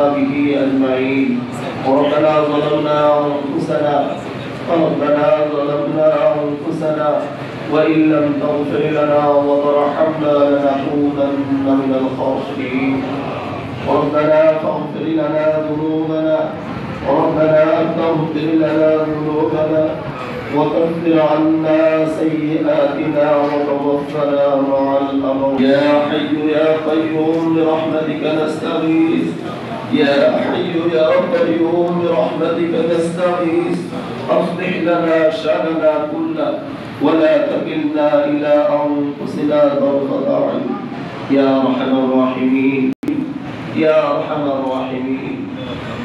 وأصحابه أجمعين. ربنا ظلمنا أنفسنا وإن لم تغفر لنا وترحمنا لنكونن من الخاسرين. ربنا فاغفر لنا ذنوبنا وكفر عنا سيئاتنا وتوفنا مع الأبرار. يا حي يا قيوم برحمتك نستغيث. أصلح لنا شأننا كله ولا تكلنا إلى أنفسنا طرفة عين يا أرحم الراحمين.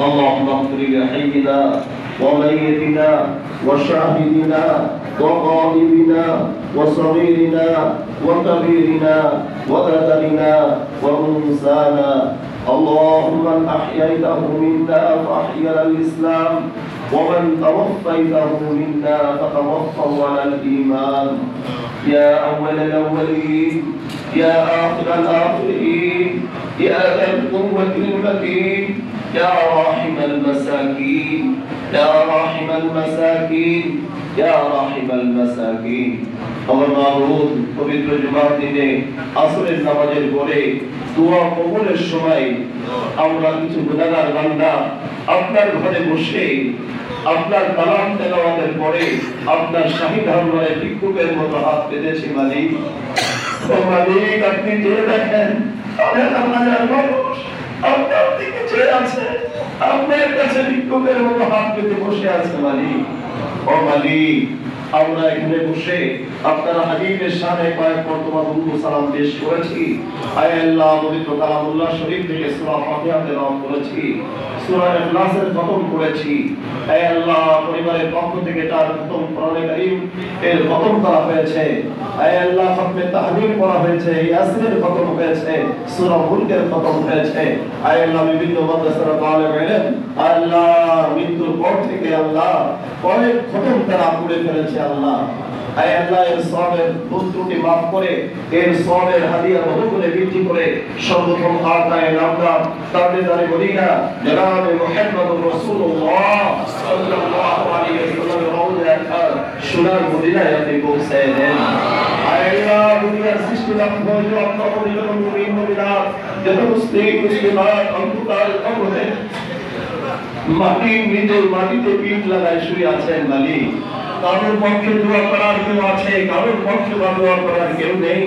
اللهم اغفر لحينا وميتنا وشاهدنا وغائبنا وصغيرنا وكبيرنا وذكرنا وأنثانا. اللهم من أحييته منا فأحيا الإسلام ومن توفيته منا فتوفه على الإيمان. يا أول الأولين يا آخر الآخرين يا ذا القوة المتين يا راحم المساكين আমার মাবুদ পবিত্র জুমার দিনে আসরের নামাজের পরে দোয়া কবুলের সময় আমরা কিছু গুনাহগার বান্দা আপনার ঘরে বসে আপনার কালাম তেলাওয়াতের পরে আপনার শাহী দরবারে ভিক্ষুকের মতো হাত পেতেছি মালিক। ও মালিক, আপনি জেনে দেখেন আমাদের মানুষ আপনার দিকে চেয়ে আছে, আপনার কাছে ভিক্ষুকের মতো হাত পেতে বসে আছে মালিক। ও মালিক, আমরা এখানে বসে আপনার হাবিবের শানে কয়েক মর্তবা দুরূদ সালাম পেশ করেছি। আয় আল্লাহ, পবিত্র কালামুল্লাহ শরীফ থেকে সূরা ফাতিহা তেলাওয়াত করেছি, সূরা ইখলাসের খতম করেছি। আয় আল্লাহ, পরিবারের পক্ষ থেকে তার খতম কোরআনে কারীম এর খতম করা হয়েছে। আয় আল্লাহ, খতমে তাহলিল করা হয়েছে, ইয়াসিনের খতম হয়েছে, সূরা মুলকের খতম হয়েছে। আয় আল্লাহ, বিভিন্ন মাদ্রাসার তালেব ইলম আল্লাহ মৃত্যুর পর থেকে আল্লাহ কয়েক খতম তারা পড়ে ফেলেছে আল্লাহ। আয় আল্লাহ, এর সওয়াবের ভুল ত্রুটি মাফ করে এর সওয়াবের হাদিয়া বহুগুণে বৃদ্ধি করে সর্বপ্রথম আতায়ে নামদার তাবেদারে মদিনা জনাবে মুহাম্মদুর রাসূলুল্লাহ সাল্লাল্লাহু আলাইহি ওয়াসাল্লামের রওজা সোনার মদিনায় আপনি পৌঁছে দেন। আয় আল্লাহ, দুনিয়ার সৃষ্টি লাভ হয়েছে আপনার পরিবার মুমিন মুমিনাত যত মুসলিমাত অন্তকাল কবরে মাটিতে পিঠ লাগায় শুয়ে আছেন মালিক। কারোর পক্ষে দোয়া করার কেউ আছে, কারোর পক্ষে দোয়া করার কেউ নেই।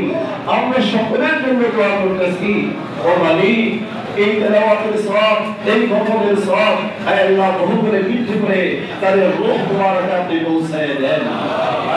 আমরা সকলের জন্য দোয়া করতেছি। ও মালিক, এই তেলাওয়াতের সওয়াব, এই খতমের সওয়াব আয় আল্লাহ বহু করে বৃদ্ধি করে তাদের রূহ মুবারক আপনি পৌঁছায় দেন।